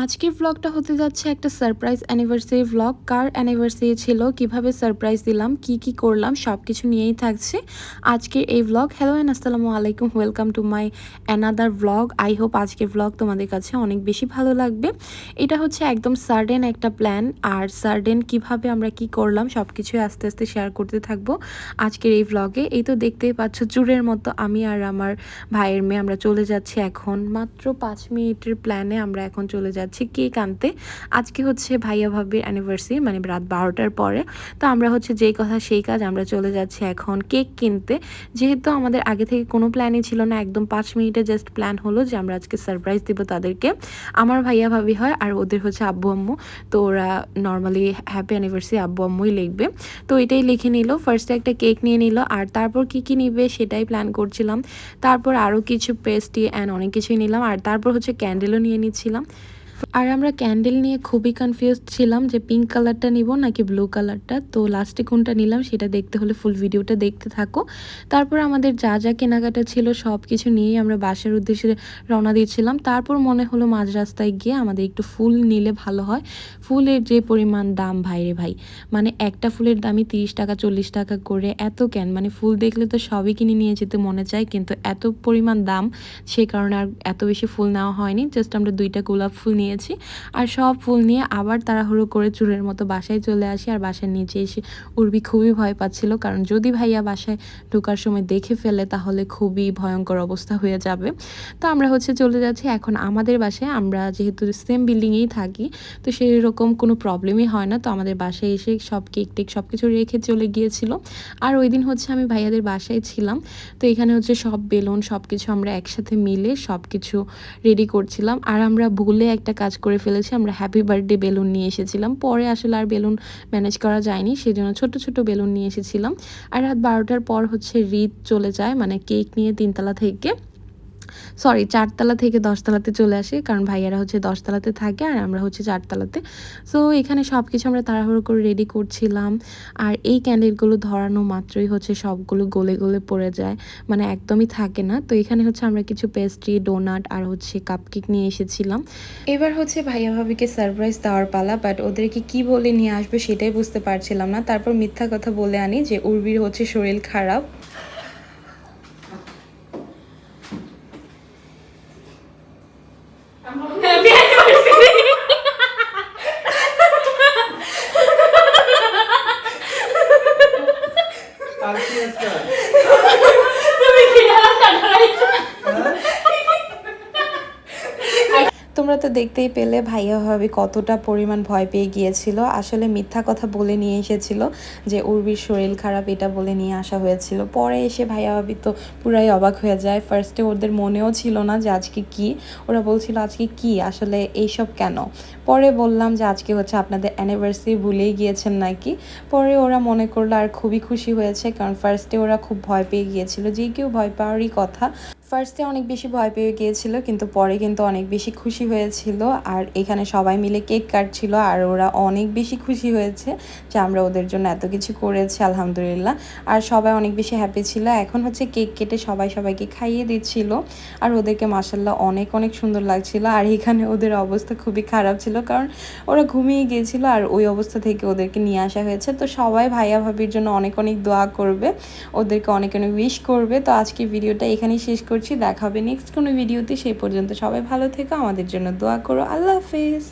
আজকের ব্লগটা হতে যাচ্ছে একটা সারপ্রাইজ অ্যানিভার্সারি ব্লগ। কার অ্যানিভার্সারি ছিল, কিভাবে সারপ্রাইজ দিলাম, কি করলাম সব কিছু নিয়েই থাকছে আজকের এই ব্লগ। হ্যালো অ্যান্ড আসসালামু আলাইকুম, welcome to my another blog. I hope আজকের ব্লগ তোমাদের কাছে অনেক বেশি ভালো লাগবে। এটা হচ্ছে একদম সাডেন একটা প্ল্যান, আর সাডেন কিভাবে আমরা কি করলাম সব কিছুই আস্তে আস্তে শেয়ার করতে থাকবো আজকের এই ব্লগে। এই তো দেখতেই পাচ্ছ চুরের মতো আমি আর আমার ভাইয়ের মেয়ে আমরা চলে যাচ্ছি এখন মাত্র 5 মিনিটের প্ল্যানে। আমরা এখন চলে যাচ্ছি কেক আনতে। আজকে হচ্ছে ভাইয়া ভাবির অ্যানিভার্সারি, মানে রাত 12টার পরে। তো আমরা হচ্ছে যেই কথা সেই কাজ, আমরা চলে যাচ্ছি এখন কেক কিনতে। যেহেতু আমাদের আগে থেকে কোনো প্ল্যানই ছিল না, একদম 5 মিনিটে জাস্ট প্ল্যান হলো যে আমরা আজকে সারপ্রাইজ দিব তাদেরকে। আমার ভাইয়া ভাবি হয় আর ওদের হচ্ছে আব্বু আম্মু। তো ওরা নর্মালি হ্যাপি অ্যানিভার্সারি আব্বু আম্মুই লিখবে। তো এটাই লিখে নিল। ফার্স্টে একটা কেক নিয়ে নিল, আর তারপর কি নিবে সেটাই প্ল্যান করছিলাম। তারপর আরও কিছু পেস্ট্রি অ্যান্ড অনেক কিছুই নিলাম, আর তারপর হচ্ছে ক্যান্ডেলও নিয়ে নিচ্ছিলাম। আর আমরা ক্যান্ডেল নিয়ে খুবই কনফিউজড ছিলাম যে পিঙ্ক কালারটা নিব নাকি ব্লু কালারটা। তো লাস্টে কোনটা নিলাম সেটা দেখতে হলে ফুল ভিডিওটা দেখতে থাকো। তারপর আমাদের যা যা কেনাকাটা ছিল সব কিছু নিয়েই আমরা বাসার উদ্দেশ্যে রওনা দিয়েছিলাম। তারপর মনে হলো মাঝ রাস্তায় গিয়ে আমাদের একটু ফুল নিলে ভালো হয়। ফুলের যে পরিমাণ দাম ভাইরে ভাই, মানে একটা ফুলের দামই 30 টাকা 40 টাকা করে। এত কেন, মানে ফুল দেখলে তো সবই কিনে নিয়ে যেতে মনে চায়, কিন্তু এত পরিমাণ দাম সে কারণে আর এত বেশি ফুল নেওয়া হয়নি। জাস্ট আমরা 2টা গোলাপ ফুল নিয়েছি, আর সব ফুল নিয়ে আবার তাড়াহুড়ো করে চুরের মতো বাসায় চলে আসি। আর বাসার নিচে এসে উর্বি খুবই ভয় পাচ্ছিল, কারণ যদি ভাইয়া বাসায় ঢোকার সময় দেখে ফেলে তাহলে খুবই ভয়ঙ্কর অবস্থা হয়ে যাবে। তো আমরা হচ্ছে চলে যাচ্ছি এখন আমাদের বাসায়। আমরা যেহেতু সেম বিল্ডিংয়েই থাকি, তো সেরকম কোনো প্রবলেমই হয় না। তো আমাদের বাসায় এসে সব কেক টেক সব কিছু রেখে চলে গিয়েছিল। আর ওই দিন হচ্ছে আমি ভাইয়াদের বাসায় ছিলাম। তো এখানে হচ্ছে সব বেলুন সব কিছু আমরা একসাথে মিলে সব কিছু রেডি করছিলাম। আর আমরা ভুলে একটা কাজ করে ফেলেছি, আমরা হ্যাপি বার্থডে বেলুন নিয়ে এসেছিলাম। পরে আসলে আর বেলুন ম্যানেজ করা যায়নি, সেজন্য ছোট ছোট বেলুন নিয়ে এসেছিলাম। আর রাত 12টার পর হচ্ছে রিত চলে যায়, মানে কেক নিয়ে 3তলা থেকে, সরি 4তলা থেকে 10তলাতে চলে আসে, কারণ ভাইয়ারা হচ্ছে 10তলাতে থাকে আর আমরা হচ্ছে 4তলাতে। সো এখানে সব কিছু আমরা তাড়াহুড়ো করে রেডি করছিলাম। আর এই ক্যান্ডেলগুলো ধরানো মাত্রই হচ্ছে সবগুলো গলে গলে পড়ে যায়, মানে একদমই থাকে না। তো এখানে হচ্ছে আমরা কিছু পেস্ট্রি ডোনাট আর হচ্ছে কাপকেক নিয়ে এসেছিলাম। এবার হচ্ছে ভাইয়া ভাবিকে সারপ্রাইজ দেওয়ার পালা, বাট ওদেরকে কি বলে নিয়ে আসবে সেটাই বুঝতে পারছিলাম না। তারপর মিথ্যা কথা বলে আনি যে উর্বির হচ্ছে শরীর খারাপ। তোমরা তো দেখতেই পেলে ভাইয়া ভাবি কতটা পরিমাণ ভয় পেয়ে গিয়েছিল। আসলে মিথ্যা কথা বলে নিয়ে এসেছিল যে উর্বির শরীর খারাপ, এটা বলে নিয়ে আসা হয়েছিল। পরে এসে ভাইয়া ভাবি তো পুরাই অবাক হয়ে যায়। ফার্স্টে ওদের মনেও ছিল না যে আজকে কি, ওরা বলছিল আজকে কি আসলে এইসব কেন। পরে বললাম যে আজকে হচ্ছে আপনাদের অ্যানিভার্সারি, ভুলেই গিয়েছেন নাকি। পরে ওরা মনে করলো আর খুবই খুশি হয়েছে, কারণ ফার্স্টে ওরা খুব ভয় পেয়ে গিয়েছিল। যে কেউ ভয় পাওয়ারই কথা, ফার্স্টে অনেক বেশি ভয় পেয়ে গিয়েছিল, কিন্তু পরে কিন্তু অনেক বেশি খুশি হয়েছিল। আর এখানে সবাই মিলে কেক কাটছিল, আর ওরা অনেক বেশি খুশি হয়েছে যে আমরা ওদের জন্য এত কিছু করেছি, আলহামদুলিল্লাহ। আর সবাই অনেক বেশি হ্যাপি ছিল। এখন হচ্ছে কেক কেটে সবাইকে খাইয়ে দিচ্ছিল, আর ওদেরকে মাশাআল্লাহ অনেক অনেক সুন্দর লাগছিল। আর এখানে ওদের অবস্থা খুবই খারাপ ছিল, কারণ ওরা ঘুমিয়ে গিয়েছিল, আর ওই অবস্থা থেকে ওদেরকে নিয়ে আসা হয়েছে। তো সবাই ভাইয়া ভাবির জন্য অনেক অনেক দোয়া করবে, ওদেরকে অনেক অনেক উইশ করবে। তো আজকে ভিডিওটা এখানেই শেষ করছি, দেখা হবে নেক্সট কোনো ভিডিওতে। সেই পর্যন্ত সবাই ভালো থেকো, আমাদের জন্য দোয়া করো। আল্লাহ হাফেজ।